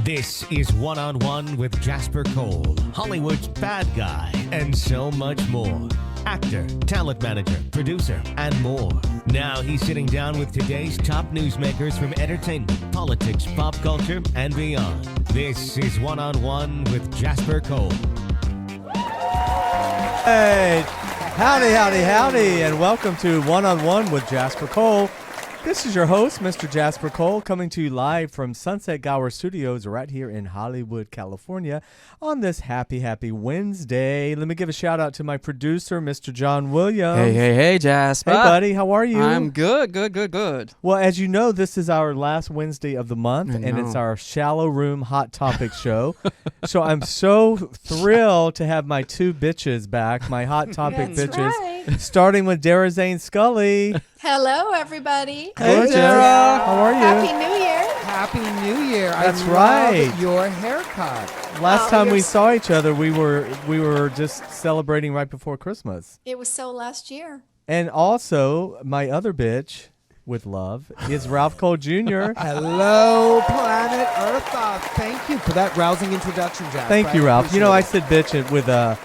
This is One on One with Jasper Cole, Hollywood's bad guy, and so much more. Actor, talent manager, producer, and more. Now he's sitting down with today's top newsmakers from entertainment, politics, pop culture, and beyond. This is One on One with Jasper Cole. Hey, howdy, and welcome to One on One with Jasper Cole. This is your host, Mr. Jasper Cole, coming to you live from Sunset Gower Studios right here in Hollywood, California on this happy Wednesday. Let me give a shout out to my producer, Mr. John Williams. Hey, Jasper. Hey, buddy, how are you? I'm good. Well, as you know, this is our last Wednesday of the month, and it's our Shallow Room Hot Topic show. So I'm so thrilled to have my two bitches back, my Hot Topic bitches, right. starting with Dara, Zane, Scully. Hello, everybody. Hey, Dara. How are you? Happy New Year. Happy New Year. That's I right. love your haircut. Last time you're we s- saw each other, we were just celebrating right before Christmas. It was so last year. And also, my other bitch with love is Ralph Cole Jr. Hello, planet Earth. Thank you for that rousing introduction, Jack. Thank you, Ralph. You know, I said bitch it with the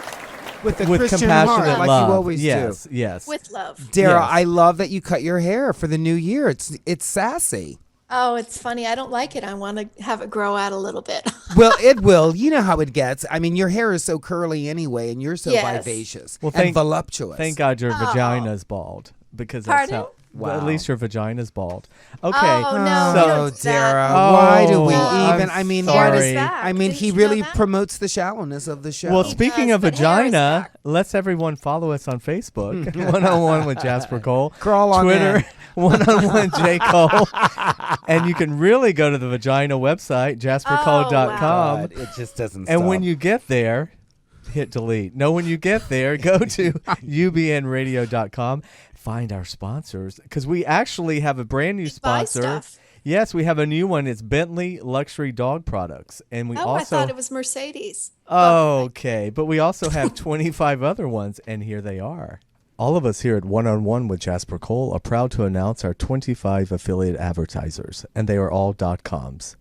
with Christian compassionate heart, like love. you always yes, do. yes. With love. Dara, Yes. I love that you cut your hair for the new year. It's sassy. Oh, it's funny. I don't like it. I want to have it grow out a little bit. Well, it will. You know how it gets. I mean, your hair is so curly anyway, and you're so Yes. vivacious Well, and voluptuous. Thank God your Oh. vagina's bald because that's Pardon? how. Well, at Wow. least your vagina's bald. Okay. Oh, no. So- we don't Oh, do that. Dara, Oh, why do we I'm even? I mean, sorry. why Hair is does? back. I mean, Didn't he you know really that? promotes the shallowness of the show. Well, speaking does, of but hair is vagina, back. let's everyone follow us on Facebook. One-on-one with Jasper Cole. Crawl on Twitter, in. one-on-one J. Cole. And you can really go to the vagina website, jaspercole.com. God, it just doesn't. And stop. when you get there, hit delete. No, when you get there, go to ubnradio.com. Find our sponsors because we actually have a brand new Buy sponsor. stuff. Yes, we have a new one. It's Bentley Luxury Dog Products. And we Oh, also I thought it was Mercedes. Okay, but we also have 25 other ones, and here they are. All of us here at One on One with Jasper Cole are proud to announce our 25 affiliate advertisers, and they are all .coms.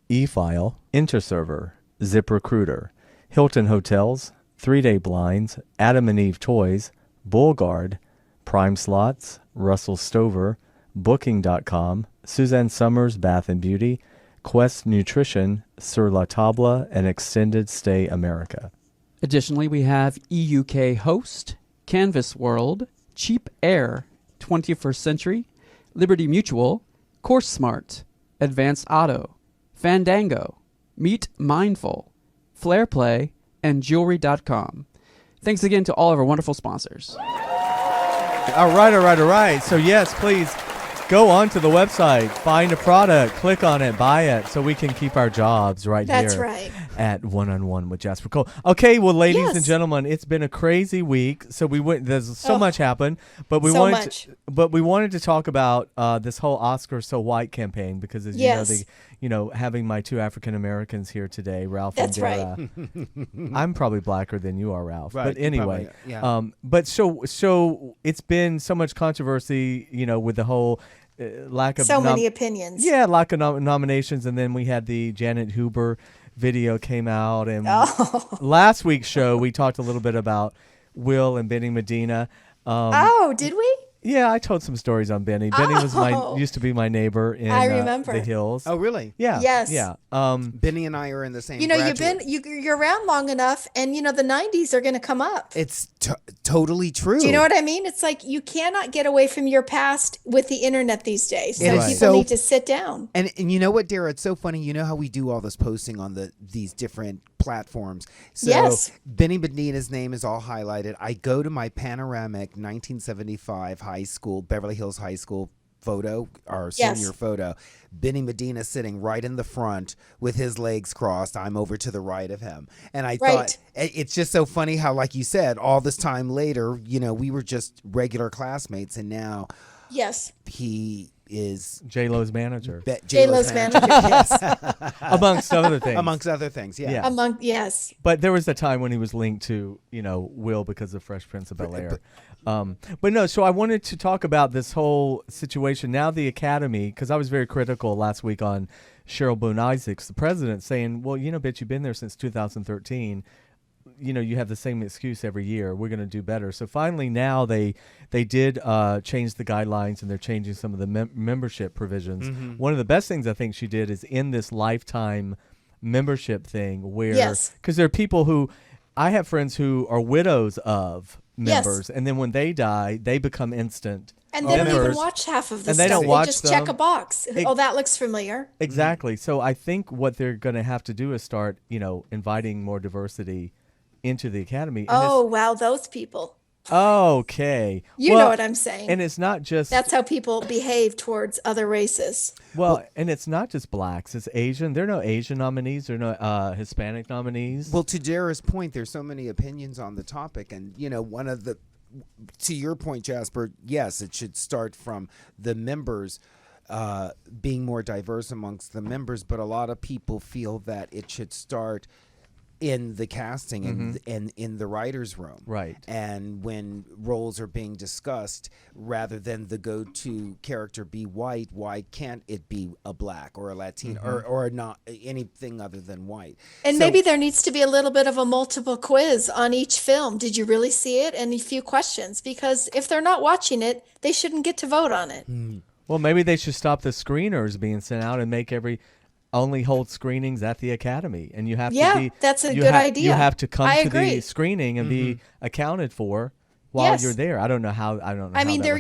eFile, Interserver, ZipRecruiter, Hilton Hotels, 3-Day Blinds, Adam and Eve Toys, Bullguard, Prime Slots, Russell Stover, Booking.com, Suzanne Summers Bath and Beauty, Quest Nutrition, Sur La Table, and Extended Stay America. Additionally, we have EUK Host, Canvas World, Cheap Air, 21st Century, Liberty Mutual, Course Smart, Advanced Auto, Fandango, Meet Mindful, Flair Play, and Jewelry.com. Thanks again to all of our wonderful sponsors. All right. So, yes, please go on to the website, find a product, click on it, buy it, so we can keep our jobs right That's here right. at One on One with Jasper Cole. Okay, well, ladies Yes. and gentlemen, it's been a crazy week. So there's so Oh, much happened, but we so wanted much. we wanted to talk about this whole Oscar So White campaign because, as Yes. you know, having my two African Americans here today, Ralph That's and Dara. I'm probably blacker than you are, Ralph. Right, But you anyway, probably- yeah. but so it's been so much controversy, you know, with the whole lack of So many opinions. yeah, lack of nominations, and then we had the Janet Huber video came out, and Oh. last week's show we talked a little bit about Will and Benny Medina. Oh, did we? Yeah, I told some stories on Benny. Benny was Oh. used to be my neighbor in I remember. the hills. Oh, really? Yeah. Yes. Yeah. Benny and I are in the same. You know, graduate. you're around long enough, and you know the '90s are going to come up. It's totally true. Do you know what I mean? It's like you cannot get away from your past with the internet these days. So It people is so- need to sit down. And you know what, Dara? It's so funny. You know how we do all this posting on these different platforms. So Yes. Benny Medina's name is all highlighted. I go to my panoramic 1975 high school, Beverly Hills High School photo, our Yes. senior photo. Benny Medina sitting right in the front with his legs crossed. I'm over to the right of him. And I Right. thought it's just so funny how, like you said, all this time later, you know, we were just regular classmates, and now Yes. he is J-Lo's manager, J-Lo's manager. Yes. amongst other things. Amongst other things, yeah. Yeah. Yes. But there was a time when he was linked to, you know, Will because of Fresh Prince of Bel-Air. But no, so I wanted to talk about this whole situation. Now the Academy, because I was very critical last week on Cheryl Boone Isaacs, the president, saying, well, bitch, you've been there since 2013. You have the same excuse every year. We're going to do better. So finally now they did change the guidelines, and they're changing some of the membership provisions. Mm-hmm. One of the best things I think she did is in this lifetime membership thing where, because there are people who, I have friends who are widows of members, and then when they die, they become instant and they don't even members. watch half of the And stuff. they don't watch just them. check a box. That looks familiar. Exactly. So I think what they're going to have to do is start, inviting more diversity into the academy. And Wow, those people. Okay. You know what I'm saying. And it's not just... That's how people behave towards other races. Well, and it's not just blacks. It's Asian. There are no Asian nominees. There are no Hispanic nominees. Well, to Dara's point, there's so many opinions on the topic. And, one of the... To your point, Jasper, yes, it should start from the members being more diverse amongst the members. But a lot of people feel that it should start in the casting and in the writer's room. Right. And when roles are being discussed, rather than the go-to character be white, why can't it be a black or a Latino or not anything other than white? And maybe there needs to be a little bit of a multiple quiz on each film. Did you really see it? And a few questions. Because if they're not watching it, they shouldn't get to vote on it. Well, maybe they should stop the screeners being sent out and make only hold screenings at the academy, and you have to be. That's a good idea. You have to come I to agree. the screening and be accounted for while you're there. I don't know how. I mean, they're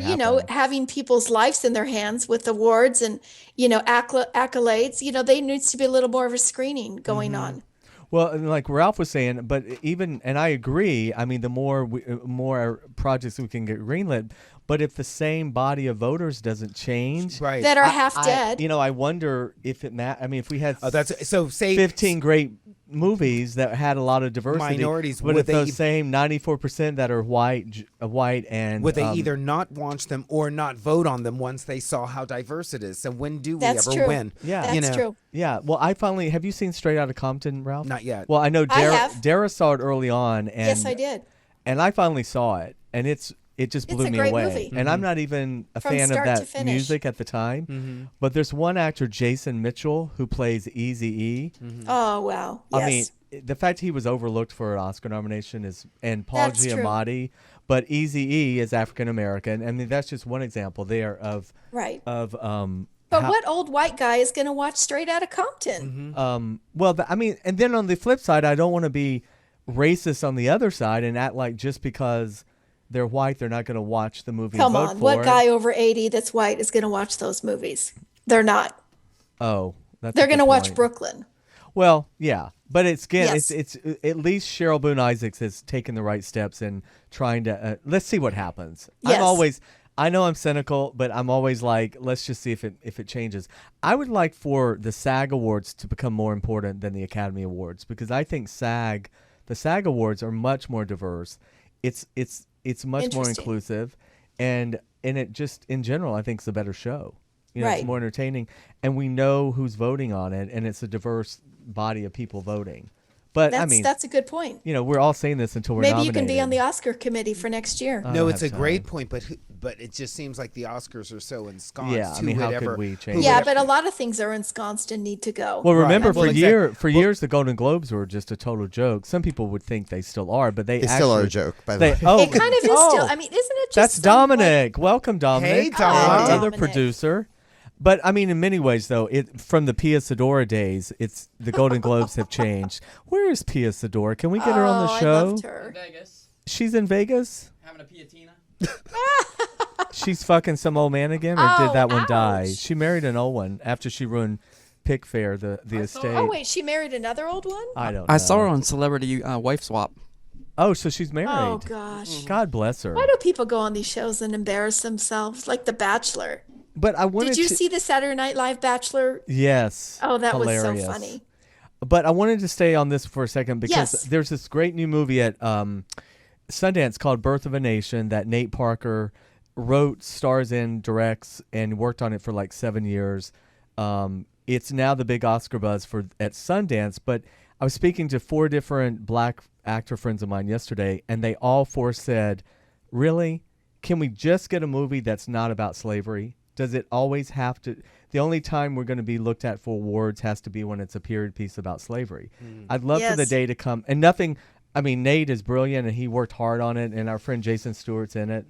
having people's lives in their hands with awards and accolades. There needs to be a little more of a screening going on. Well, and like Ralph was saying, but and I agree. I mean, the more projects we can get greenlit. But if the same body of voters doesn't change, right, that are half dead, I wonder if it matters. I mean, if we had 15 great movies that had a lot of diversity, minorities, but if those same 94% that are white and would they either not watch them or not vote on them once they saw how diverse it is? So when do we ever win? Yeah, that's true. Yeah. Well, have you seen Straight Outta Compton, Ralph? Not yet. Well, I know I have. Dara saw it early on, and Yes, I did. And I finally saw it, and it just blew It's a me great away. movie. And I'm not even a From fan of start to that finish. music at the time. But there's one actor, Jason Mitchell, who plays Eazy-E. Oh, wow. Yes. I mean, the fact he was overlooked for an Oscar nomination and Paul That's true. Giamatti, but Eazy-E is African American. I mean, that's just one example there of right. Of But what old white guy is going to watch Straight Outta Compton? and then on the flip side, I don't want to be racist on the other side and act like just because they're white, they're not going to watch the movie. Come and vote on, for what it. guy over 80 that's white is going to watch those movies? They're not. Oh, that's They're going to watch Brooklyn. Well, yeah, but it's Yes. it's at least Cheryl Boone Isaacs has taken the right steps in trying to. Let's see what happens. Yes. I know I'm cynical, but I'm always like, let's just see if it changes. I would like for the SAG Awards to become more important than the Academy Awards because I think the SAG Awards are much more diverse. It's much more Interesting. inclusive, and it just in general I think it's a better show. Right. It's more entertaining, and we know who's voting on it, and it's a diverse body of people voting. But That's a good point. we're all saying this until we're Maybe nominated. you can be on the Oscar committee for next year. No, don't it's a have great time. point, but it just seems like the Oscars are so ensconced. Yeah, I mean, how could we change Yeah, it? but a lot of things are ensconced and need to go. Well, remember Well, years the Golden Globes were just a total joke. Some people would think they still are, but they still are a actually- joke, by the way. it kind of is still. I mean, isn't it just That's somewhat- Dominic. Welcome, Dominic. Hey, Dominic. Our Hi, other Dominic. producer. But I mean, in many ways, though, from the Pia Sedora days, it's the Golden Globes have changed. Where is Pia Sedora? Can we get her on the show? I loved her. Vegas, She's in Vegas. having a piatina. She's fucking some old man again, or did Oh, that one die? ouch. She married an old one after she ruined Pickfair, the estate. Oh wait, she married another old one? I don't know. I saw her on Celebrity Wife Swap. Oh, so she's married. Oh gosh. God bless her. Why do people go on these shows and embarrass themselves like The Bachelor? But I wanted Did you to, see the Saturday Night Live Bachelor? Yes. Oh, that hilarious. was so funny. But I wanted to stay on this for a second because Yes. there's this great new movie at Sundance called Birth of a Nation that Nate Parker wrote, stars in, directs, and worked on it for like 7 years. It's now the big Oscar buzz at Sundance, but I was speaking to 4 different black actor friends of mine yesterday, and they all 4 said, really? Can we just get a movie that's not about slavery? Does it always have to? the only time we're going to be looked at for awards has to be when it's a period piece about slavery. I'd love for the Yes. day to come, and nothing. I mean, Nate is brilliant, and he worked hard on it, and our friend Jason Stewart's in it.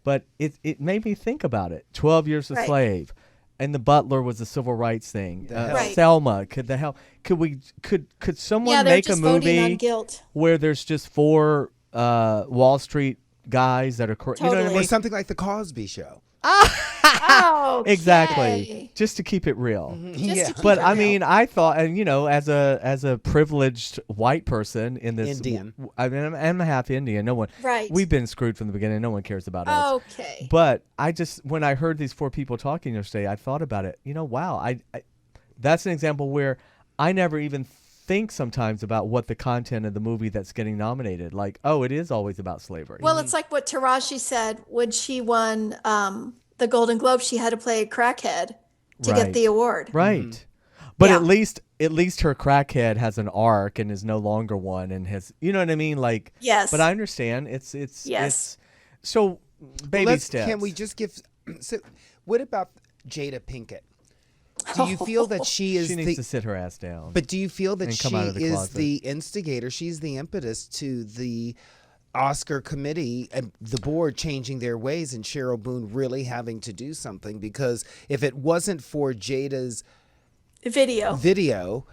But it made me think about it. 12 Years a Right. Slave, and The Butler was a civil rights thing. Right. Selma, could someone Yeah, they're make a just voting on movie guilt. where there's just 4 Wall Street guys that are, you know what I Totally. Or mean? something like the Cosby Show. Oh, Exactly, just to keep it real. Yeah. to keep But it I real. mean, I thought, and you know, as a privileged white person in this, Indian. I mean, I'm a half Indian. No one, Right. We've been screwed from the beginning. No one cares about us. Okay. But I just, when I heard these 4 people talking yesterday, I thought about it. You know, wow, I that's an example where I never even think sometimes about what the content of the movie that's getting nominated. Like, oh, it is always about slavery. Well, it's like what Taraji said when she won the Golden Globe. She had to play a crackhead to Right. get the award. Right. But Yeah. at least her crackhead has an arc and is no longer one and has, you know what I mean? Like, Yes. but I understand it's Yes. so baby steps. Can we just give? So, what about Jada Pinkett? Do you feel that she is she needs the? to sit her ass down. But do you feel that and she come out of the is closet. the instigator? She's the impetus to the Oscar committee and the board changing their ways, and Cheryl Boone really having to do something, because if it wasn't for Jada's Video. video,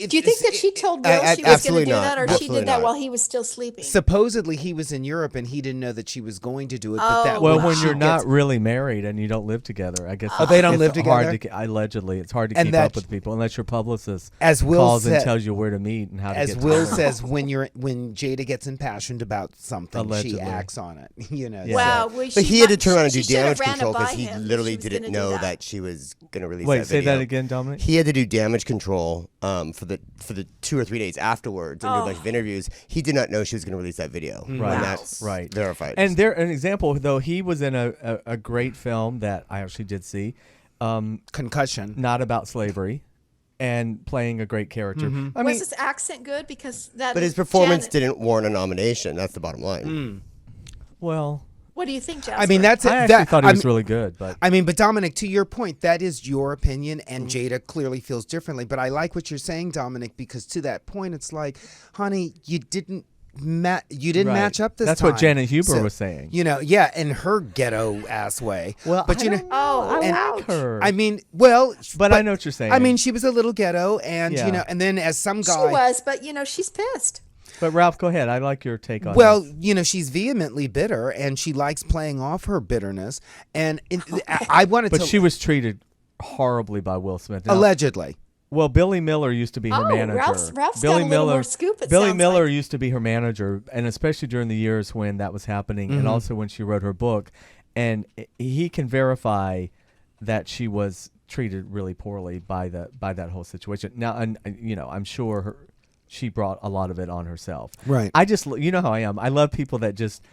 Do you think that she told Will she was going to absolutely do not. that, or she Absolutely did that not. while he was still sleeping? supposedly he was in Europe and he didn't know that she was going to do it? But that Oh, well, when when she you're not gets- really married and you don't live together, I guess. Oh, they don't it's live hard together? to allegedly, it's hard to And keep that- up with people unless your publicist As Will calls and said- tells you where to meet and how to as get Will together. says, when Jada gets impassioned about something, Allegedly. she acts on it. You know. Yeah. Wow. so- well, But she he had to might- turn around and she do should have damage ran it control because by he him if literally she was didn't gonna do know that. that she was going to release Wait, that say video. that again, Dominic. He had to do damage control for the 2 or 3 days afterwards and do a Oh. bunch of interviews. He did not know she was going to release that video. Right. And that's Right. verified. And there, an example though, he was in a great film that I actually did see, Concussion. not about slavery, and playing a great character. I Was mean, his accent good? Because that. but his is performance Janet. didn't warrant a nomination. That's the bottom line. well, What do you think, Jasper? I mean, that's I actually thought he was really good, but I mean, but Dominic, to your point, that is your opinion, and Jada clearly feels differently. But I like what you're saying, Dominic, because to that point, it's like, honey, you didn't Right. match up this That's time. what Janet Huber was saying. You know, yeah, in her ghetto ass way. Well, but I you know, don't Oh, and- ouch. her. I mean, well, but I know what you're saying. I mean, she was a little ghetto, and Yeah. you know, and then as some She guy. was, but she's pissed. but Ralph, go ahead. I like your take on Well, this. you know, she's vehemently bitter, and she likes playing off her bitterness. And I wanted But to she was treated horribly by Will Smith. Now, allegedly. well, Billy Miller used to be her Oh, manager. Ralph's got Billy a little Miller, more scoop, it Billy sounds Miller like. used to be her manager, and especially during the years when that was happening, Mm-hmm. and also when she wrote her book. And he can verify that she was treated really poorly by that whole situation. Now, and you know, I'm sure she brought a lot of it on herself. Right. I just, you know how I am. I love people that just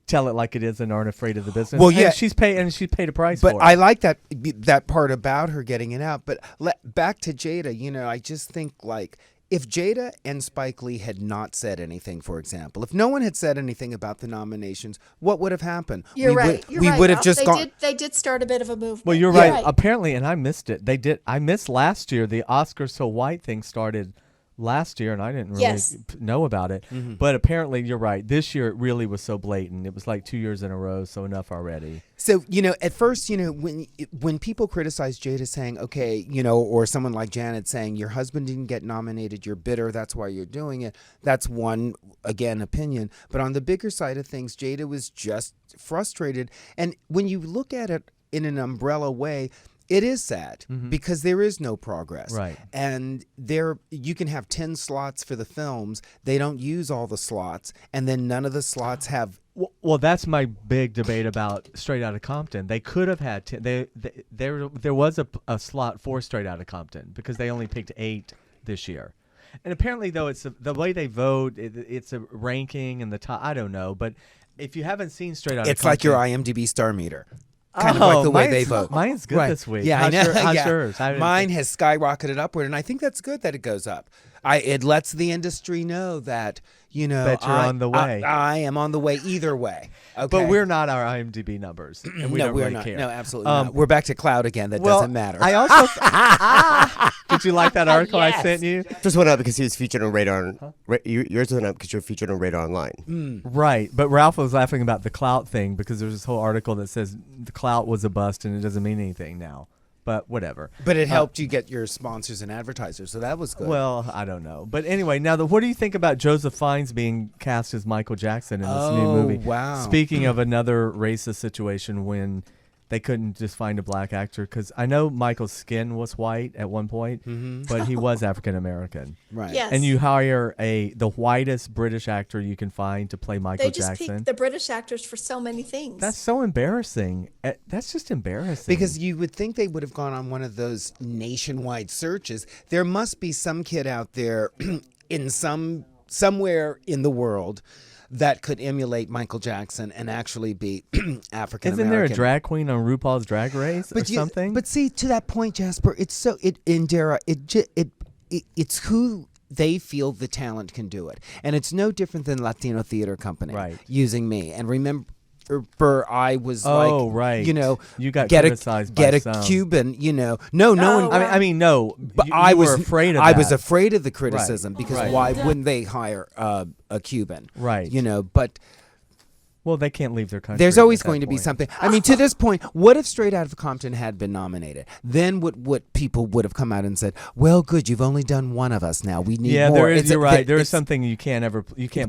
tell it like it is and aren't afraid of the business. Well, And yeah. she's paid a price But for it. I like that part about her getting it out. But back to Jada, you know, I just think like if Jada and Spike Lee had not said anything, for example, if no one had said anything about the nominations, what would have happened? You're right. We would have Ralph. just they gone. They did start a bit of a movement. Well, you're right. Apparently, and I missed it. They did. I missed last year. The Oscar So White thing started last year, and I didn't really Yes. know about it. But apparently, you're right. This year, it really was so blatant. It was like 2 years in a row. So enough already. So, you know, at first, you know, when people criticize Jada saying, okay, you know, or someone like Janet saying your husband didn't get nominated, you're bitter, that's why you're doing it. That's one, again, opinion. But on the bigger side of things, Jada was just frustrated. And when you look at it in an umbrella way, it is sad because there is no progress. Right. And you can have 10 slots for the films. They don't use all the slots. And then none of the slots have. Well, that's my big debate about Straight Outta Compton. They could have had there was a slot for Straight Outta Compton because they only picked 8 this year. And apparently, though, it's the way they vote. It's a ranking and the top. I don't know, but if you haven't seen Straight Outta Compton, It's like your IMDb star meter. Kind of like the way they vote. Mine's good Right. this week. Yeah, how's I know. How's Yeah. yours? Mine has skyrocketed upward, and I think that's good that it goes up. it lets the industry know that, you know, That you're on the way. I am on the way either way. Okay. But we're not our IMDb numbers, and we no, don't we're really not. care. No, absolutely not. We're back to cloud again. That doesn't matter. I also did you like that article I sent you? Just went up because he was featured on Radar. Yours went up because you're featured on Radar Online. Right, but Ralph was laughing about the clout thing because there's this whole article that says the clout was a bust and it doesn't mean anything now. But whatever. But it helped you get your sponsors and advertisers, so that was good. Well, I don't know. But anyway, now what do you think about Joseph Fiennes being cast as Michael Jackson in this new movie? Wow. Speaking of another racist situation when they couldn't just find a black actor, because I know Michael's skin was white at one point, but he was African American. Right. Yes. And you hire the whitest British actor you can find to play Michael They just Jackson. pick the British actors for so many things. That's so embarrassing. That's just embarrassing. Because you would think they would have gone on one of those nationwide searches. There must be some kid out there in somewhere in the world that could emulate Michael Jackson and actually be African American. Isn't there a drag queen on RuPaul's Drag Race or something? But see, to that point, Jasper, it's Dara, it's who they feel the talent can do it, and it's no different than Latino Theater Company using me. And remember, I was right. You know, you got get criticized get by a some. Cuban, you know, no one. I mean, no. But you were afraid of I that. was afraid of the criticism because Right. why wouldn't they hire a Cuban? Right. You know, but Well, they can't leave their country. there's always at that going to be point. something. I mean, to this point, what if Straight Outta Compton had been nominated? Then what people would have come out and said, "Well, good, you've only done one of us now. We need Yeah, more." there is. It's- You're right. There is it's- something you can't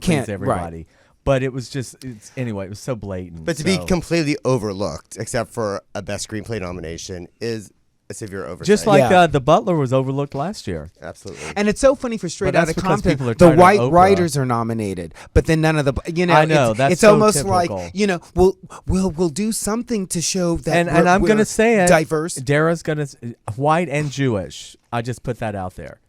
please everybody. But it was just anyway. It was so blatant. But to be completely overlooked, except for a Best Screenplay nomination, is a severe oversight. just like Yeah. The Butler was overlooked last year. Absolutely. And it's so funny for Straight that's Outta because Compton, people are the tired of white Oprah. writers are nominated, but then none of the I know, that's it's so almost typical. like, you know, we'll do something to show that And I'm we're gonna say it. diverse. Dara's gonna white and Jewish. I just put that out there.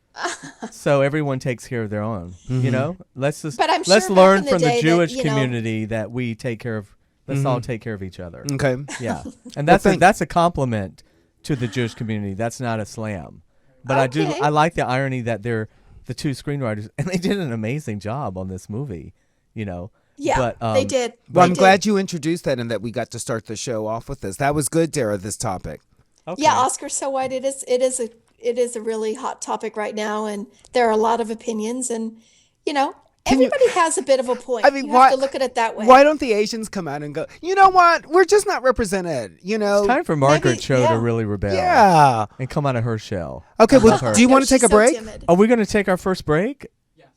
So everyone takes care of their own. You know, let's But I'm let's sure learn back in the from the day that, Jewish you know- community that we take care of. Let's all take care of each other. Okay. Yeah, and Well, that's a compliment to the Jewish community. That's not a slam. But Okay. I like the irony that they're the two screenwriters, and they did an amazing job on this movie. You know. Yeah, but, they did. Well, They I'm did. glad you introduced that and that we got to start the show off with this. That was good, Dara, this topic. Okay. Yeah, Oscar So White. It is a really hot topic right now, and there are a lot of opinions, and you know, everybody has a bit of a point. I mean, you why have to look at it that way. Why don't the Asians come out and go, you know what? We're just not represented. You know? It's time for Margaret Maybe- Cho yeah. to really rebel. Yeah. And come out of her shell. Okay, well, love her. do you No, want to take she's a so break? timid. Are we going to take our first break?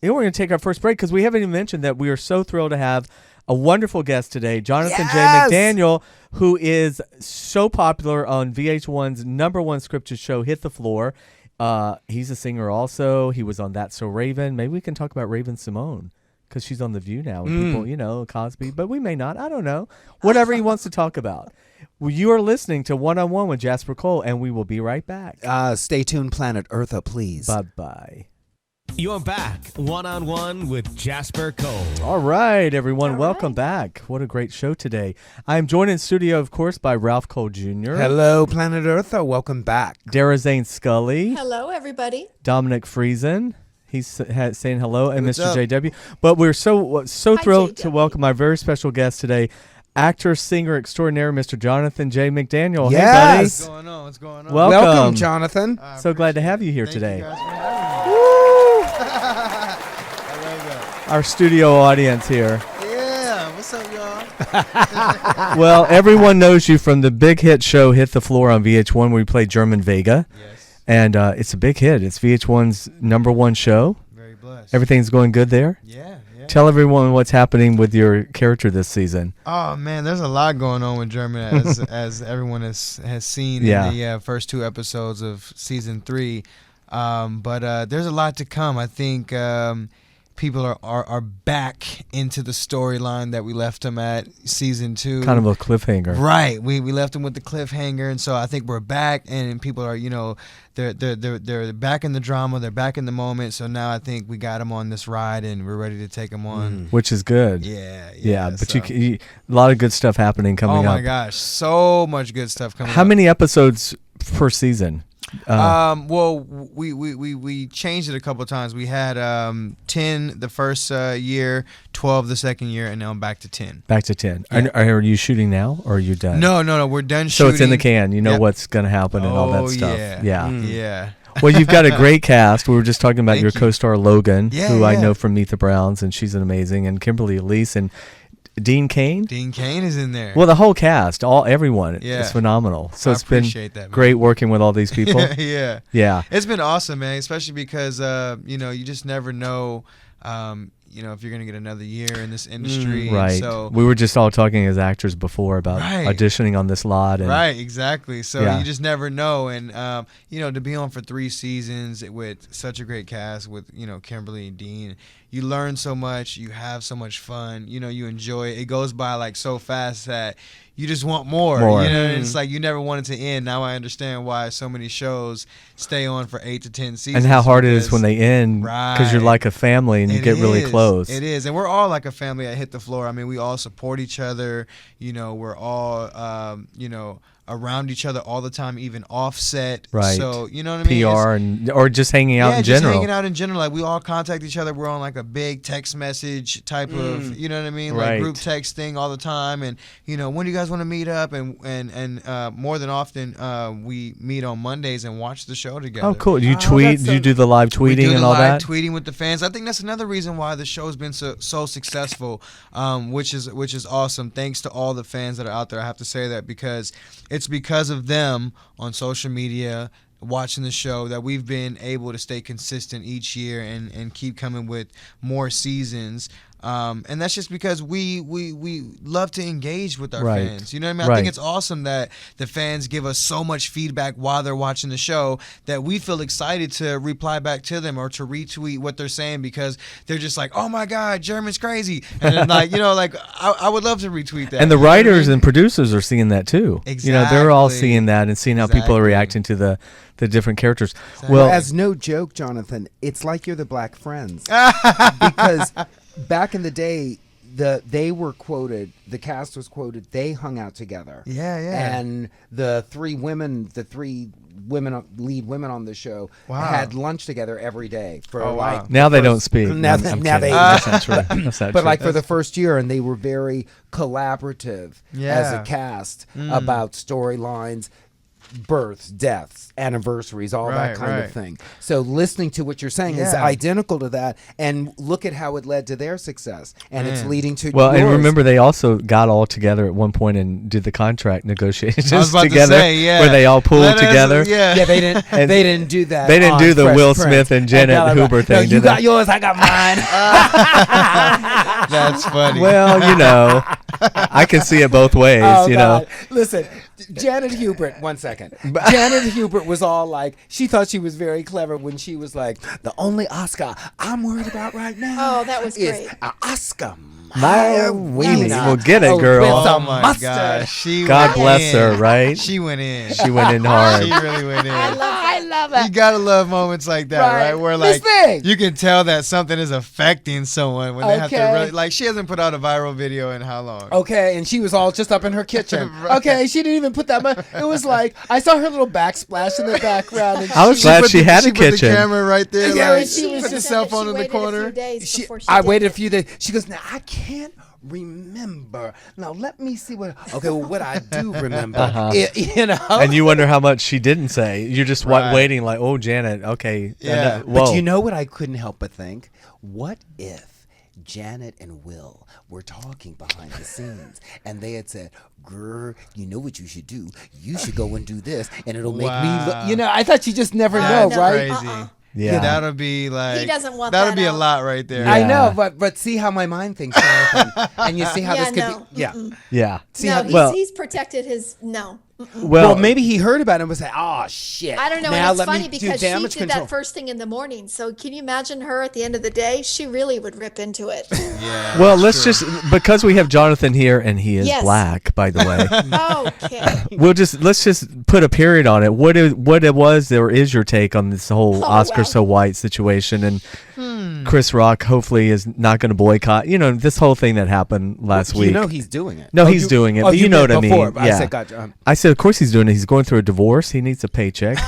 Yeah, we're going to take our first break because we haven't even mentioned that we are so thrilled to have a wonderful guest today, Jonathan Yes! J. McDaniel, who is so popular on VH1's #1 scripted show, Hit the Floor. He's a singer also. He was on That's So Raven. Maybe we can talk about Raven Simone because she's on The View now. And people, you know, Cosby, but we may not. I don't know. Whatever he wants to talk about. Well, you are listening to One on One with Jasper Cole, and we will be right back. Stay tuned, Planet Eartha, please. Bye-bye. You're back. One-on-one with Jasper Cole. All right, everyone. All Welcome right. back. What a great show today. I'm joined in studio, of course, by Ralph Cole Jr., Hello, Planet Eartha. Welcome back. Dara Zane Scully, Hello, everybody. Dominic Friesen. He's saying hello, and What's Mr. up? JW. But we're so Hi, thrilled to JW. welcome our very special guest today, actor, singer extraordinaire, Mr. Jonathan J. McDaniel. Yes. Hey, buddy. What's going on? What's going on? Welcome. Jonathan. I So glad to appreciate have you here Thank today. You guys for having me. I love that. Our studio audience here. Yeah, what's up, y'all? Well, everyone knows you from the big hit show Hit the Floor on VH1 where you play German Vega. Yes, And it's a big hit. It's VH1's #1 show. very blessed. Everything's going good there. Yeah. Tell everyone what's happening with your character this season. Oh man, there's a lot going on with German, as everyone has seen Yeah. in the first 2 episodes of season 3. But there's a lot to come. I think people are back into the storyline that we left them at season 2. Kind of a cliffhanger. Right, we left them with the cliffhanger, and so I think we're back, and people are, you know, they're back in the drama, they're back in the moment. So now I think we got them on this ride, and we're ready to take them on. Which is good. Yeah, But so. a lot of good stuff happening coming Oh up. my gosh, so much good stuff coming. How up. many episodes per season? Well, we changed it a couple of times. We had 10 the first year, 12 the second year, and now I'm back to 10. Back to 10. Yeah. Are you shooting now, or are you done? No, we're done So shooting. it's in the can. You know Yep. what's going to happen and all that stuff. Yeah. Yeah. Yeah. Well, you've got a great cast. We were just talking about Thank your you. co-star Logan, Yeah, who I yeah. know from Meet the Browns, and she's an amazing, and Kimberly Elise and Dean Cain. Dean Cain is in there. Well, the whole cast, everyone, Yeah. it's phenomenal. So I it's been appreciate that, man. great working with all these people. Yeah. Yeah. It's been awesome, man, especially because, you just never know, if you're going to get another year in this industry. Right. So, we were just all talking as actors before about Right. auditioning on this lot. And right, exactly. So Yeah. you just never know. And, to be on for 3 seasons with such a great cast with, Kimberly and Dean, you learn so much. You have so much fun. You enjoy it. It goes by like so fast that you just want more. More. It's like you never want it to end. Now I understand why so many shows stay on for 8 to 10 seasons. And how hard it is because- when they end, because you're Right. like a family and you It get really is. close. It is, and we're all like a family at Hit the Floor. I mean, we all support each other. We're all, around each other all the time, even offset. Right. So you know what I mean? PR or just hanging out in just general. hanging out in general. Like we all contact each other. We're on like a big text message type of, you know what I mean? Right. Like group texting all the time. And when do you guys want to meet up? And more than often, we meet on Mondays and watch the show together. Oh, cool. Do you Oh, tweet? that's Do you so- do the live We tweeting do the and all live that? tweeting with the fans. I think that's another reason why the show's been so successful, which is awesome. Thanks to all the fans that are out there. I have to say that because it's because of them on social media watching the show that we've been able to stay consistent each year and keep coming with more seasons. And that's just because we love to engage with our Right. fans. You know what I mean? I Right. think it's awesome that the fans give us so much feedback while they're watching the show that we feel excited to reply back to them or to retweet what they're saying because they're just like, oh my God, German's crazy. And then I would love to retweet that. And the You know what I writers mean? and producers are seeing that too. They're all Exactly. seeing that and seeing how people are Exactly. reacting to the different characters. Exactly. Well, As no joke, Jonathan, it's like you're the Black Friends because back in the day, they were quoted. The cast was quoted. They hung out together. Yeah. And the three lead women on the show Wow. had lunch together every day for Oh, wow. like now the they don't first- speak. Now, I'm now kidding. they. That's not true. That's not But true. like for the first year, and they were very collaborative as Yeah. a cast about storylines, births, deaths, anniversaries, all that Right, kind right. of thing. So listening to what you're saying is Yeah. identical to that, and look at how it led to their success, and it's Man. leading to Well, and yours. remember, they also got all together at one point and did the contract negotiations I was about together, to say, yeah. where they all pulled Let us- together. yeah. Yeah, they didn't. And they didn't do that. they didn't on do the Fresh Will Prince. Smith and Janet blah, blah, blah. Hoover No, thing, you did got they? yours. I got mine. That's funny. Well, I can see it both ways. Oh, you God. know, Listen, Janet Hubert, 1 second. Janet Hubert was all like, she thought she was very clever when she was like, the only Oscar I'm worried about right now Oh, that was is great. an Oscar. My weenie. Well, get it, girl. With Oh some my mustard. gosh, she God went bless in. her, right? She went in. She went in hard. She really went in. I love You gotta love moments like that, Right. right? Where Miss like Thing. you can tell that something is affecting someone when they have to Okay. really like. She hasn't put out a viral video in how long? Okay, and she was all just up in her kitchen. Right. Okay, she didn't even put that much. It was like, I saw her little backsplash in the background. And I was glad put she the- had a put the kitchen. camera right there. Yeah, like, she was put the just- cell phone in the corner. I waited a few days. She goes, now I can't remember. Now let me see what. Okay, well, what I do remember, you know. And you wonder how much she didn't say. You're just Right. waiting, like, oh, Janet, okay. Yeah. Whoa. But you know what I couldn't help but think? What if Janet and Will were talking behind the scenes and they had said, "Grr, you know what you should do? You should go and do this, and it'll make me look." Wow. You know, I thought you just never No, know, no. right? Crazy. Yeah. That'll be like. He doesn't want That'll that be a out. lot right there. I Yeah. know, but see how my mind thinks, Jonathan. And you see how Yeah, this could no. be. Yeah. Yeah. See No, how, he's, well- he's protected his no. Well, well, maybe he heard about it and was like, "Oh shit!" I don't know. Now And it's let funny me do because she damage did control. that first thing in the morning. So can you imagine her at the end of the day? She really would rip into it. Yeah. well, let's just, because we have Jonathan here and he is Yes. black, by the way. Okay. Let's just put a period on it. What it was, there is your take on this whole Oh, Oscar wow. so white situation, and Chris Rock hopefully is not going to boycott. You know, this whole thing that happened last week. You know he's doing it. No, he's doing it. Oh, But you know what I mean. before, but I Yeah. said, gotcha. I said, of course he's doing it. He's going through a divorce. He needs a paycheck.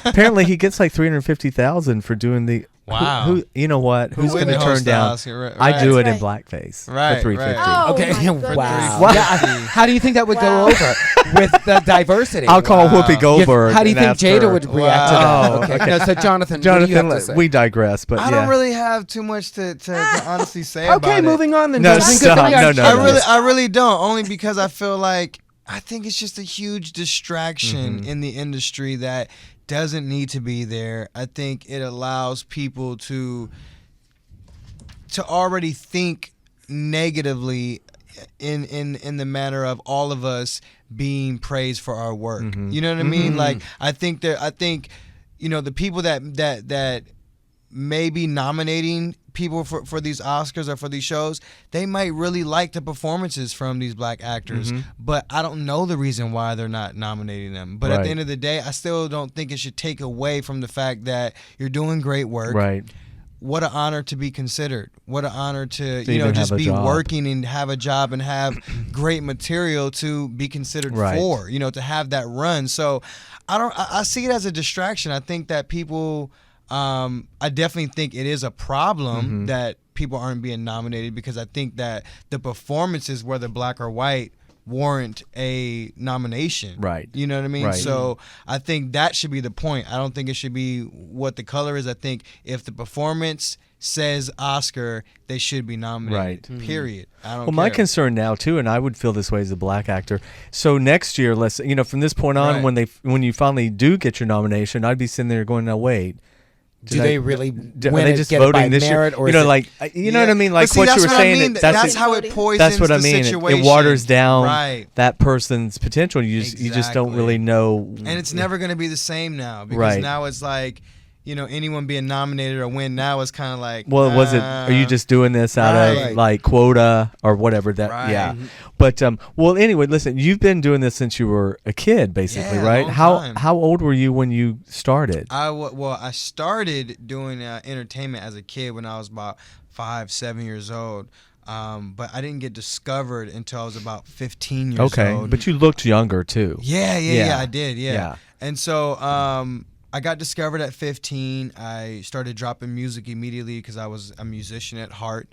Apparently, he gets like $350,000 for doing the. Wow. Who you know what? Who's going to wouldn't turn host the down? Oscar? Right, I do right. it in blackface Right, for $350. right. Oh, Okay. my goodness. Wow. Yeah. How do you think that would Wow. go over with the diversity? I'll call Wow. Whoopi Goldberg. How do you and think ask Jada her. would react to that? Wow. Okay. No, so Jonathan, what do you have Jonathan, to say? we digress, but I yeah. don't really have too much to honestly say about Okay, it. moving on then. No, Jonathan, 'cause stop. then we got No, Jada. I really don't. Only because I feel like I think it's just a huge distraction Mm-hmm. in the industry that doesn't need to be there. I think it allows people to already think negatively in the manner of all of us being praised for our work. Mm-hmm. You know what I mean? Like I think you know the people that may be nominating people for these Oscars or for these shows, they might really like the performances from these black actors, but I don't know the reason why they're not nominating them. But at Right. the end of the day, I still don't think it should take away from the fact that you're doing great work. Right. What an honor to be considered. What an honor to even just have a be job. working and have a job and have great material to be considered Right. for, to have that run. So I see it as a distraction. I think that people, I definitely think it is a problem that people aren't being nominated, because I think that the performances, whether black or white, warrant a nomination. Right. You know what I mean? Right. So I think that should be the point. I don't think it should be what the color is. I think if the performance says Oscar, they should be nominated. Right. Period. I don't Well, my care. concern now too, and I would feel this way as a black actor. So next year, from this point on, Right. when you finally do get your nomination, I'd be sitting there going, "Now wait, Do they really are win they it, just get it voting by this merit, year? or You is know, it- like you know what I mean? Like But see, what that's you were what I saying. mean. That's how it poisons That's what I the mean. situation. It waters down Right. that person's potential. You just don't Exactly. really know. And it's never going to be the same now, because Right. now it's like, anyone being nominated or win now is kind of like, Well, was it? Are you just doing this out Right. of like quota or whatever? That Right. yeah. But well, anyway, listen. You've been doing this since you were a kid, basically, Yeah, right? long How time. how old were you when you started? I started doing entertainment as a kid when I was about 5-7 years old. But I didn't get discovered until I was about 15 years Okay, old. but you looked younger too. Yeah, I did, yeah. Yeah. And so I got discovered at 15. I started dropping music immediately because I was a musician at heart.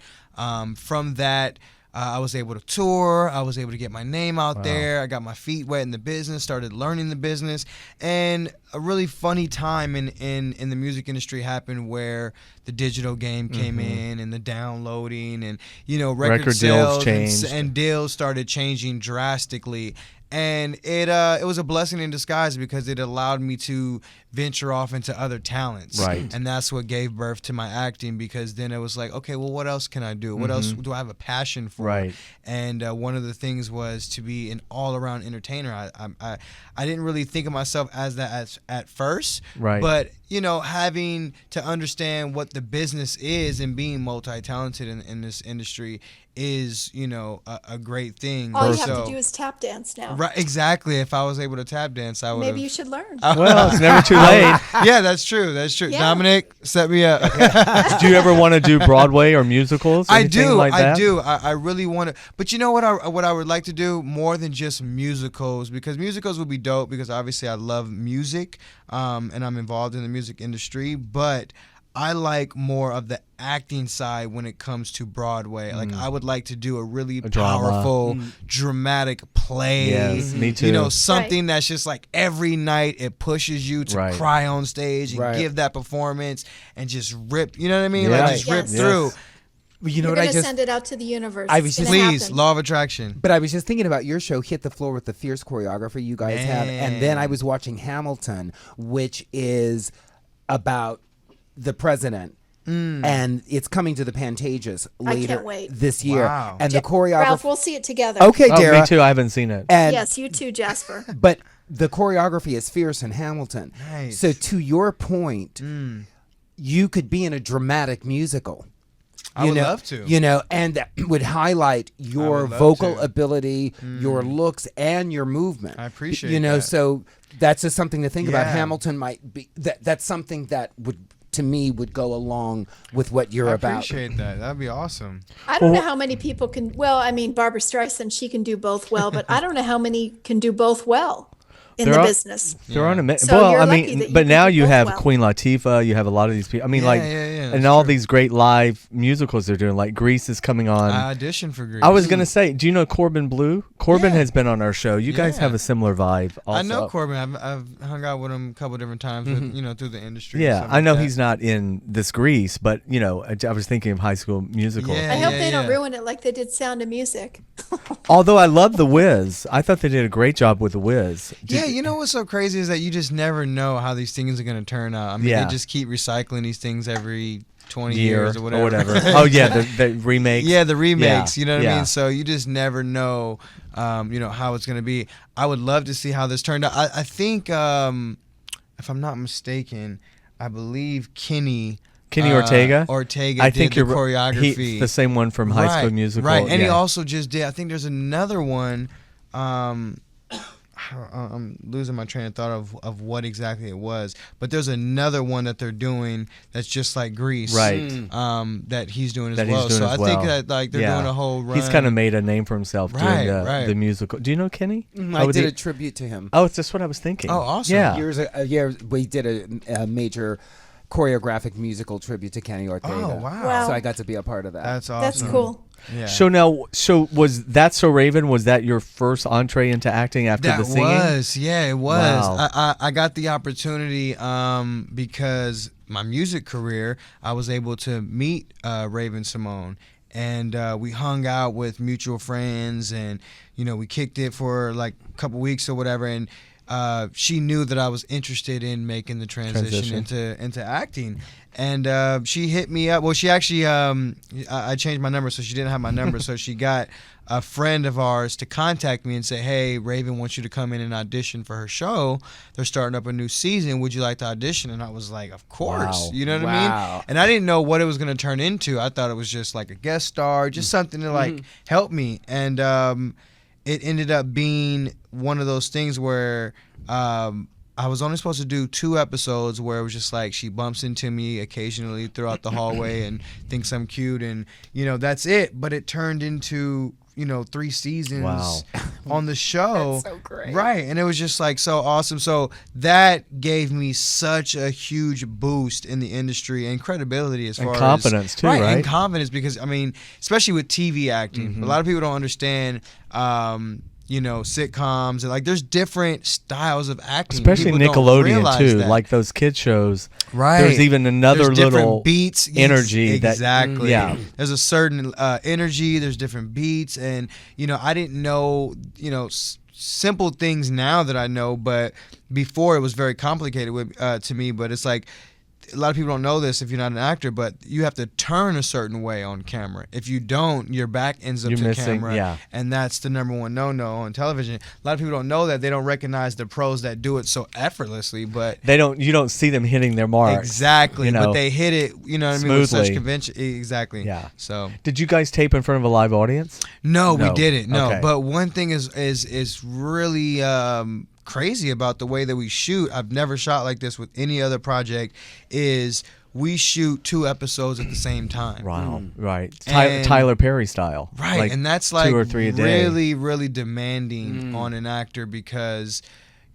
From that, I was able to tour. I was able to get my name out there. I got my feet wet in the business, started learning the business. And a really funny time in the music industry happened where the digital game came in, and the downloading, and record deals sales changed. and deals started changing drastically. And it was a blessing in disguise, because it allowed me to venture off into other talents. Right. And that's what gave birth to my acting, because then it was like, okay, well, what else can I do? What else do I have a passion for? Right. And one of the things was to be an all-around entertainer. I didn't really think of myself as that at first. Right. But, having to understand what the business is and being multi-talented in this industry is, a great thing. All you have So- to do is tap dance now. Right, exactly. If I was able to tap dance, I would. Maybe you should learn. Well, it's never too late. Yeah, that's true. That's true. Yeah. Dominic, set me up. Do you ever want to do Broadway or musicals? I anything do. Like that? I do. I really want to. But you know what? What I would like to do more than just musicals, because musicals would be dope, because obviously I love music, and I'm involved in the music industry. But I like more of the acting side when it comes to Broadway. Like, I would like to do a really drama. powerful, dramatic play. Yes, me too. Something that's just like every night it pushes you to Right. cry on stage and Right. give that performance and just rip. You know what I mean? Yeah. Like just rip Yes. through. Well, you know You're what going I to just send it out to the universe. I It's was gonna just- Please, happen. law of attraction. But I was just thinking about your show, Hit the Floor with the Fierce choreography you guys have. And then I was watching Hamilton, which is about the president. And it's coming to the Pantages I later can't wait. this year. Wow. And the Ralph, choreography. we'll see it together. Okay, Oh, Dara. me too. I haven't seen it. And Yes, you too, Jasper. But the choreography is fierce in Hamilton. Nice. So to your point, you could be in a dramatic musical. I would love to. And that would highlight your would love vocal to. ability, your looks, and your movement. I appreciate that. So that's just something to think about. Yeah. Hamilton might be that's something that would to me would go along with what you're I about. appreciate that. That'd be awesome. I don't know how many people can. Well, I mean, Barbara Streisand, she can do both well, but I don't know how many can do both well in There the are- business. There aren't a So well, you're I lucky mean, that you but can now do you both have well. Queen Latifah. You have a lot of these people. I mean, Yeah, yeah, and that's all true. these great live musicals they're doing. Like Grease is coming on. I auditioned for Grease. I was gonna say, do you know Corbin Blue? Corbin Yeah. has been on our show. You guys Yeah. have a similar vibe. Also. I know Corbin. I've hung out with him a couple different times, with, through the industry. and Yeah, stuff I like know that. he's not in this Grease, but I was thinking of High School Musical. Yeah. I hope they don't ruin it like they did Sound of Music. Although I love The Wiz, I thought they did a great job with The Wiz. Yeah, you know what's so crazy is that you just never know how these things are going to turn out. I mean, Yeah. they just keep recycling these things every 20 year years or whatever. Oh yeah, the remakes. Yeah, the remakes. You know what I Yeah. mean? So you just never know, how it's going to be. I would love to see how this turned out. I think, if I'm not mistaken, I believe Kenny Ortega. Ortega I did think the you're choreography. He's the same one from High School Musical. Right, and he yeah. also just did. I think there's another one. I'm losing my train of thought of what exactly it was, but there's another one that they're doing that's just like Grease, Right. That he's doing as That he's well. doing So as I well. think that like they're Yeah. doing a whole run. He's kind of made a name for himself doing Right. the musical. Do you know Kenny? I did he- a tribute to him. Oh, it's just what I was thinking. Oh, awesome. Yeah. Years we did a major choreographic musical tribute to Kenny Ortega. Oh wow. Wow. So I got to be a part of that. That's awesome. That's cool. Yeah. So was that So Raven? Was that your first entree into acting after That the singing? it was. Wow. I got the opportunity because my music career, I was able to meet Raven Simone, and we hung out with mutual friends, and we kicked it for like a couple weeks or whatever, and she knew that I was interested in making the transition into acting. And she hit me up. Well, she actually, I changed my number, so she didn't have my number. So she got a friend of ours to contact me and say, hey, Raven wants you to come in and audition for her show. They're starting up a new season. Would you like to audition? And I was like, of course. Wow. You know what I Wow. mean? And I didn't know what it was going to turn into. I thought it was just like a guest star, just something to like help me. And it ended up being one of those things where I was only supposed to do 2 episodes where it was just like she bumps into me occasionally throughout the hallway and thinks I'm cute, and that's it. But it turned into 3 seasons Wow. on the show. That's so great. Right, and it was just like so awesome. So that gave me such a huge boost in the industry and credibility as And far confidence as too, right? And confidence, because I mean, especially with TV acting, a lot of people don't understand sitcoms, and like there's different styles of acting. Especially People don't Nickelodeon realize too, that. like those kid shows. Right. There's even another There's different little beats, energy that- exactly. yeah. There's a certain energy. There's different beats, and I didn't know simple things now that I know, but before it was very complicated to me. But it's like a lot of people don't know this if you're not an actor, but you have to turn a certain way on camera. If you don't, your back ends up You're to missing, camera, yeah. and that's the number one no-no on television. A lot of people don't know that. They don't recognize the pros that do it so effortlessly, but you don't see them hitting their mark. exactly. you know, But they hit it, with such smoothly. convention. Exactly. Yeah. So Did you guys tape in front of a live audience? no, we No. didn't. No, Okay. but one thing is really crazy about the way that we shoot. I've never shot like this with any other project. Is we shoot 2 episodes at the same time. Wow. Right. And- Tyler Perry style. Right, Like and that's like 2 or 3 a day. really, really demanding on an actor, because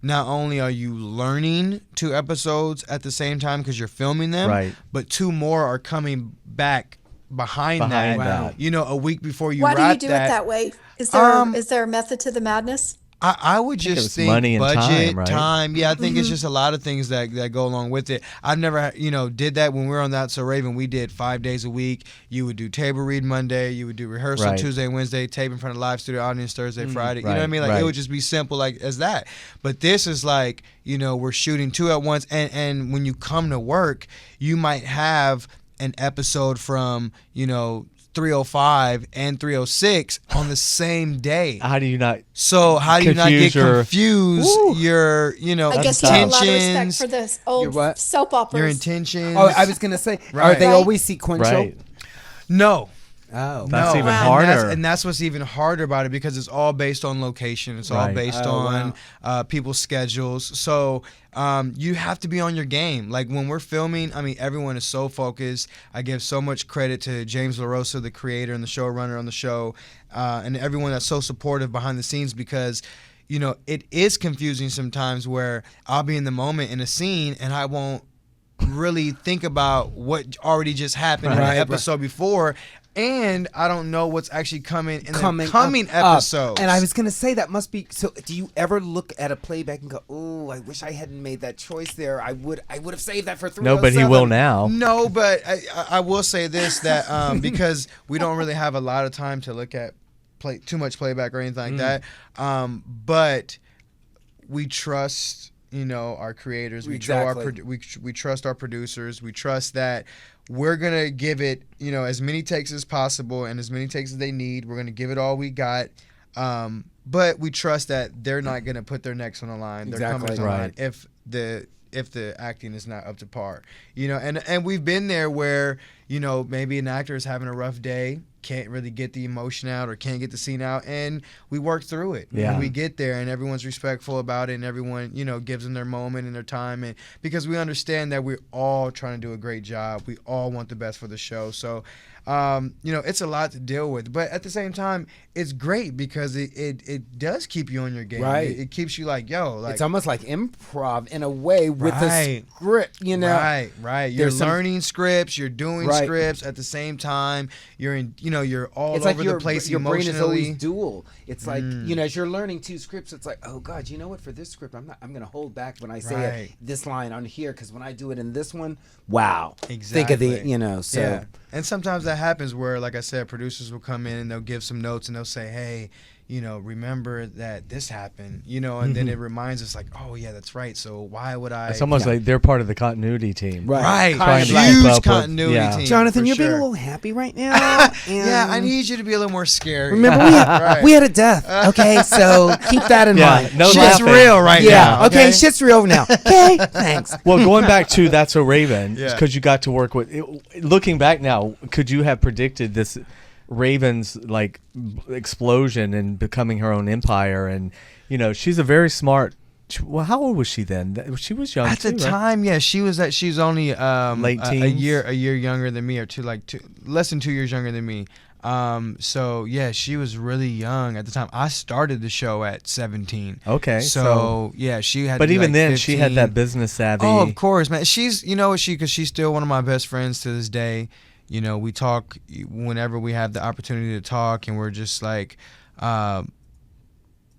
not only are you learning 2 episodes at the same time because you're filming them, Right. but 2 more are coming back behind that. Behind that. A week before you Why do wrap you do it that way? Is there a method to the madness? I would it just was think money and budget, time, right? Yeah, I think it's just a lot of things that go along with it. I've never, did that when we were on That So Raven. We did 5 days a week. You would do table read Monday. You would do rehearsal Right. Tuesday, Wednesday, tape in front of live studio audience Thursday, Friday. You know Right, what I mean? Like right. it would just be simple like as that. But this is like, we're shooting 2 at once, and when you come to work, you might have an episode from 305 and 306 on the same day. How do you not? So how do you not get Confuse your- confused? Woo. Your, I guess you have a lot of respect intentions, for this Your old what? soap operas. your intentions. Oh, I was gonna say, are Right. they Right. always sequential? Right. No. Oh, That's even and harder. that's what's even harder about it, because it's all based on location. It's all Right. based on people's schedules. So you have to be on your game. Like when we're filming, I mean, everyone is so focused. I give so much credit to James LaRosa, the creator and the showrunner on the show, and everyone that's so supportive behind the scenes, because it is confusing sometimes where I'll be in the moment in a scene and I won't really think about what already just happened in the episode before, and I don't know what's actually coming in the coming episodes. And I was gonna say that must be. So, do you ever look at a playback and go, "Oh, I wish I hadn't made that choice there. I would have saved that for 307." No, but he will now. No, but I will say this, that because we don't really have a lot of time to look at too much playback or anything like that, but we trust our creators. We trust our producers. We trust that we're gonna give it as many takes as possible and as many takes as they need. We're gonna give it all we got, but we trust that they're not gonna put their necks on the line. They're coming on the line if the acting is not up to par. And we've been there where maybe an actor is having a rough day, can't really get the emotion out or can't get the scene out, and we work through it. Yeah. And we get there and everyone's respectful about it, and everyone gives them their moment and their time, and because we understand that we're all trying to do a great job, we all want the best for the show. So it's a lot to deal with, but at the same time it's great because it does keep you on your game. Right. It keeps you like it's almost like improv in a way with a script. Right. You're learning scripts, you're doing scripts at the same time. You're in you're all it's over like the place your emotionally. brain is always dual. It's like as you're learning 2 scripts, it's like, oh God, you know what? For this script, I'm gonna hold back when I say it, this line on here, because when I do it in this one, wow. Exactly. Think of the so. Yeah. And sometimes that happens where, like I said, producers will come in and they'll give some notes and they'll say, hey, remember that this happened, and then it reminds us like, oh yeah, that's right. So why would I? It's almost like they're part of the continuity team. Right. Trying to keep Huge up with- continuity team. Jonathan, for you're being a sure. little happy right now. Yeah, I need you to be a little more scary. Remember, we had a death. Okay, so keep that in mind. No Shit's laughing. real right now. Okay, shit's real now. Okay, thanks. Well, going back to That's So Raven, Yeah. because you got to work with. Looking back now, could you have predicted this Raven's like explosion and becoming her own empire? And she's a very smart. Well, how old was she then? She was young At the too, right? time, yeah, she's only Late a teens? year younger than me, or less than 2 years younger than me. So yeah, she was really young at the time. I started the show at 17. Okay, So yeah, she had. But to be even like then, 15. she had that business savvy. Oh, of course, man. She's because she's still one of my best friends to this day. We talk whenever we have the opportunity to talk, and we're just like.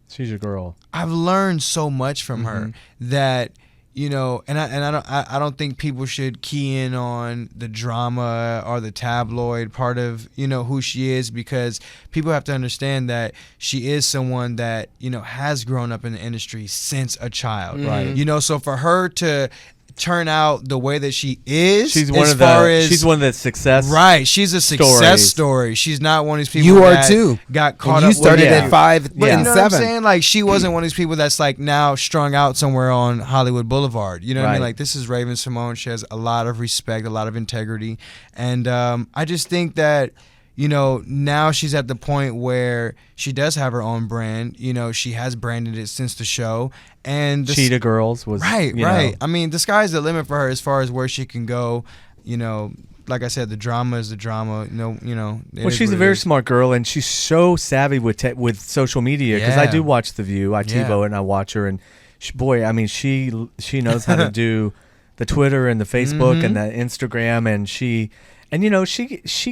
She's your girl. I've learned so much from her that and I don't think people should key in on the drama or the tabloid part of who she is, because people have to understand that she is someone that has grown up in the industry since a child, Right. So for her to turn out the way that she is, She's one as of far the. as, She's one of the success. right. She's a success stories. story. She's not one of these people. You are that too. Got caught And up. you started yeah. at 5 But and you know what I'm 7. saying? Like, she wasn't one of these people that's like now strung out somewhere on Hollywood Boulevard. You know what I mean? Right. Like, this is Raven Simone. She has a lot of respect, a lot of integrity, and I just think that. Now she's at the point where she does have her own brand. She has branded it since the show. And Cheetah Girls was right. you know. I mean, the sky's the limit for her as far as where she can go. Like I said, the drama is the drama. Well, she's a very smart girl, and she's so savvy with social media. Because I Yeah. do watch The View. I TiVo it and I watch her, and she knows how to do the Twitter and the Facebook and the Instagram, and she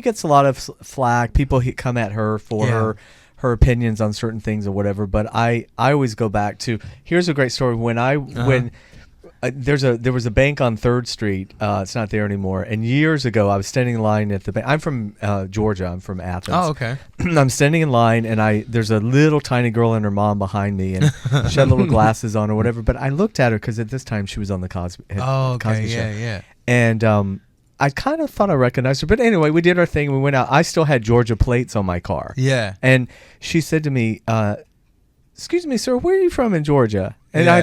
gets a lot of flack. People come at her for her opinions on certain things or whatever. But I always go back to, here's a great story. When there was a bank on 3rd Street. It's not there anymore. And years ago, I was standing in line at the bank. I'm from Georgia. I'm from Athens. Oh, okay. I'm standing in line, and there's a little tiny girl and her mom behind me, and she had little glasses on or whatever. But I looked at her because at this time she was on the Cosby Cosby Show. Yeah. And I kind of thought I recognized her. But anyway, we did our thing. We went out. I still had Georgia plates on my car. Yeah. And she said to me, excuse me, sir, where are you from in Georgia? And Yeah.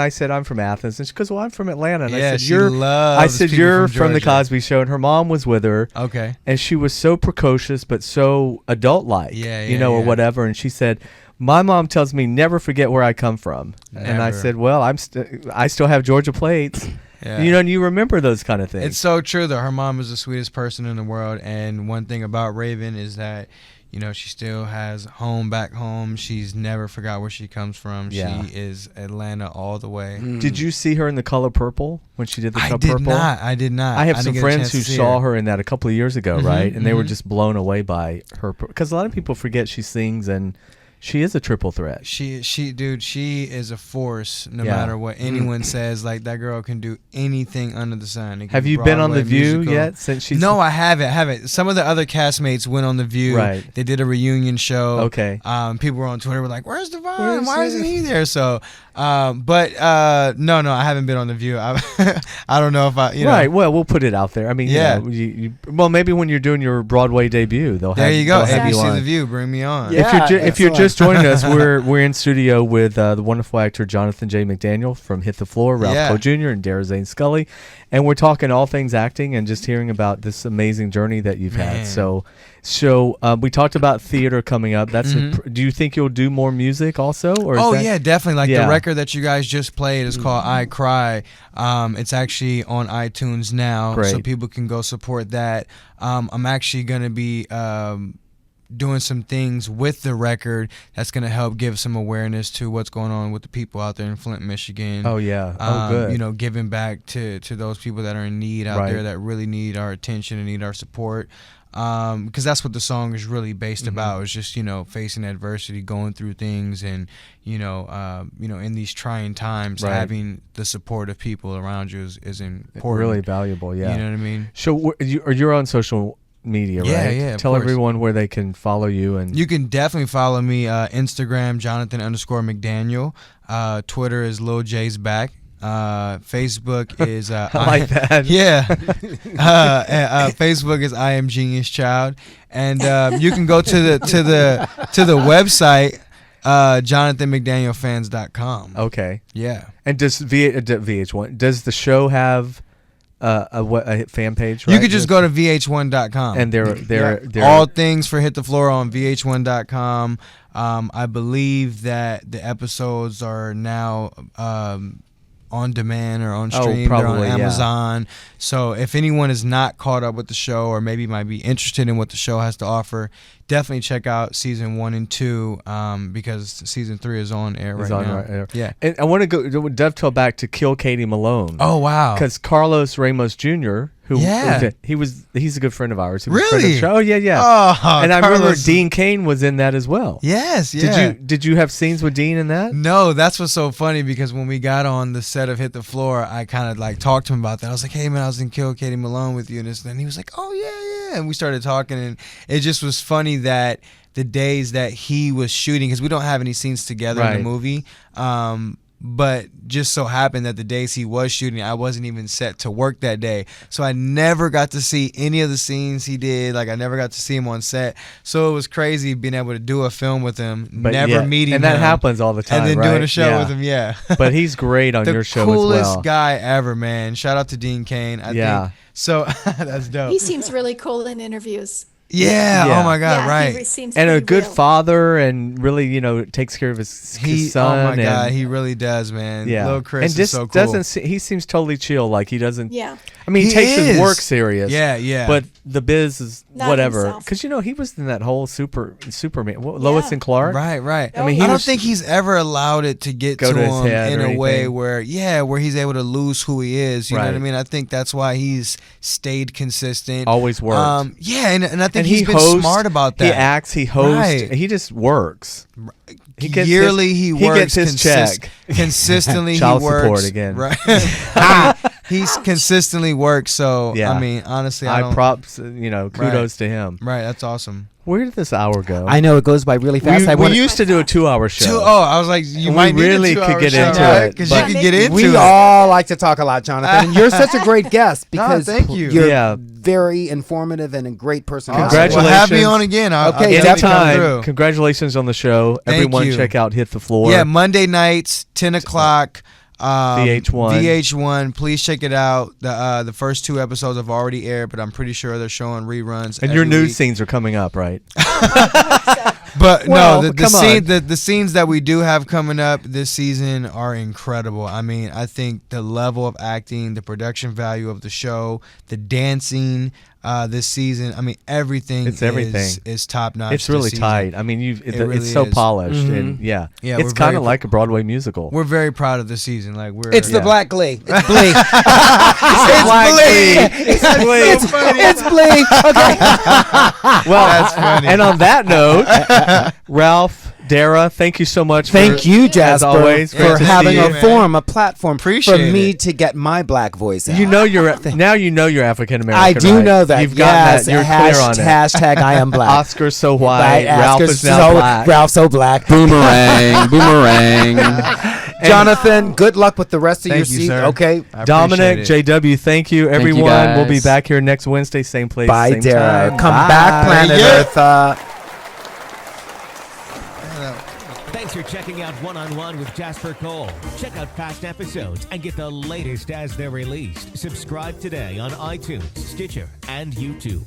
I said, I'm from Athens. And she goes, well, I'm from Atlanta. And Yeah, I said, she you're loves people you're from from the Georgia. Cosby Show. And her mom was with her. Okay. And she was so precocious, but so adult-like, Yeah, or yeah. whatever. And she said, my mom tells me never forget where I come from. And I Never. said, well, I still have Georgia plates. Yeah. And you remember those kind of things. It's so true, though. Her mom is the sweetest person in the world. And one thing about Raven is that, she still has home back home. She's never forgot where she comes from. Yeah. She is Atlanta all the way. Did you see her in The Color Purple when she did The Color Purple? I did not. I have didn't some get a friends chance who to see saw her in that a couple of years ago, right? And they were mhm. just blown away by her. Because a lot of people forget she sings, and she is a triple threat. She is a force. No Yeah. matter what anyone says, like that girl can do anything under the sun. It can Have be you been on Broadway, The View musical. yet? Since she's No, I haven't. Some of the other castmates went on The View. Right. They did a reunion show. Okay. People were on Twitter were like, "Where's Devon? Where's Why isn't he there?" So, no, I haven't been on The View. I don't know if I, Right. Well, we'll put it out there. I mean, Yeah. well, maybe when you're doing your Broadway debut, they'll there have you go. they'll have you ABC on. The View, bring me on. Yeah. If you're excellent. just joining us, we're in studio with the wonderful actor Jonathan J. McDaniel from Hit the Floor, Ralph Yeah. Cole Jr. and Dara, Zane, Scully, and we're talking all things acting and just hearing about this amazing journey that you've had. Man. So we talked about theater coming up. That's do you think you'll do more music also? Or is that- Yeah, definitely. Like Yeah. the record that you guys just played is called I Cry. It's actually on iTunes now, so Great. people can go support that. I'm actually going to be doing some things with the record that's going to help give some awareness to what's going on with the people out there in Flint, Michigan. Oh yeah. Oh good. Giving back to those people that are in need out Right. there that really need our attention and need our support. Because that's what the song is really based about. It's just facing adversity, going through things, and in these trying times, Right. having the support of people around you is important. Really valuable. Yeah. You know what I mean? So you're on social media, Yeah, right? yeah, of Tell course. everyone where they can follow you and. You can definitely follow me Instagram Jonathan_McDaniel. Twitter is Lil J's back. Facebook is I like that. Yeah. Facebook is I Am Genius Child, and you can go to the website JonathanMcDanielFans.com. Okay. Yeah. And does VH1 does the show have a fan page? Right? You could just go to VH1.com. and they're all things for Hit the Floor on VH1.com. I believe that the episodes are now on demand or on stream. probably, They're on yeah. Amazon. So if anyone is not caught up with the show or maybe might be interested in what the show has to offer, definitely check out season 1 and 2 because season 3 is on air right now. Right there. Yeah. And I want to go dovetail back to Kill Katie Malone. Oh wow. Because Carlos Ramos Jr., who Yeah. he's a good friend of ours. He was a friend of Really? the show. Oh yeah. Oh, And I remember Carlos- Dean Cain was in that as well. Yes. Yeah. Did you have scenes with Dean in that? No, that's what's so funny because when we got on the set of Hit the Floor, I kind of like talked to him about that. I was like, "Hey man, I was in Kill Katie Malone with you," and this, and he was like, "Oh yeah," and we started talking, and it just was funny that the days that he was shooting, because we don't have any scenes together in Right. the movie, but just so happened that the days he was shooting, I wasn't even set to work that day, so I never got to see any of the scenes he did. Like I never got to see him on set, so it was crazy being able to do a film with him, never meeting him, and that happens all the time. and then right? doing a show Yeah. with him. Yeah. But he's great on The your show coolest as well. guy ever, man. Shout out to Dean Cain. I Yeah. think so. That's dope. He seems really cool in interviews. Yeah. Yeah. Oh my God. yeah, Right. He seems And a pretty good real. father, and really, takes care of his son. Oh my God. and- He really does, man. yeah. Lil Chris and is just so cool. he seems totally chill. Like he doesn't. Yeah. I mean, he He takes his is. work serious. Yeah. Yeah. But the biz is Not whatever. himself. Because he was in that whole Superman, Lois Yeah. and Clark. Right. Right. I mean, he I don't was- think he's ever allowed it to get Go to to his him head in or a way anything. where he's able to lose who he is. You know what I Right. mean? I think that's why he's stayed consistent. Always worked. Yeah. And I think And he's he been hosts, smart about that. He acts. He hosts. Right. He just works. He gets Yearly his, he he works gets his check. consistently. Child he works support again. right. he's consistently works. So Yeah. I mean, honestly, I don't. props, kudos to him. Right, that's awesome. Where did this hour go? I know it goes by really fast. we used to do a 2-hour show. I was like, you We might need really a 2-hour could get show, into right? it, Because you but- could get into we it. all like to talk a lot, Jonathan. And you're such a great guest because thank you. you're Yeah. very informative and a great person. Congratulations. Well, have me on again. I'll Okay, definitely come Anytime. through. Congratulations on the show. Thank Everyone you. check out Hit the Floor. Yeah, Monday nights, 10 o'clock. VH1. VH1. Please check it out. The first 2 episodes have already aired, but I'm pretty sure they're showing reruns. And your every nude week. scenes are coming up, right? But Well, no, the come on. scene, the scenes that we do have coming up this season are incredible. I mean, I think the level of acting, the production value of the show, the dancing this season. I mean, everything. It's everything. is top notch. It's really this season. tight. I mean, It really it's so is. polished, and yeah, Yeah, we're it's kind very of like a Broadway musical. We're very proud of the season. Like we're. It's the Black Glee. It's Glee. It's It's Glee. Okay. Well, That's funny. and on that note, Ralph, Dara, thank you so much. Thank you, as Jasper, always, great for to having see a you. forum, a platform Appreciate for me it. to get my black voice out. You know you're African American. I do right? know that. You've got yes, that. You're clear on it. Hashtag I am black. Oscar's so white. Right, Ralph Oscar's is now so, black. Ralph's so black. Boomerang, boomerang. Jonathan, good luck with the rest of Thank your you, seat. sir. Okay. I Dominic, appreciate it. JW, thank you. you, Everyone, we'll be guys. back here next Wednesday, same place, Bye, same Dara. time. Come Bye. back, Planet Yeah. Earth. Thanks for checking out One on One with Jasper Cole. Check out past episodes and get the latest as they're released. Subscribe today on iTunes, Stitcher, and YouTube.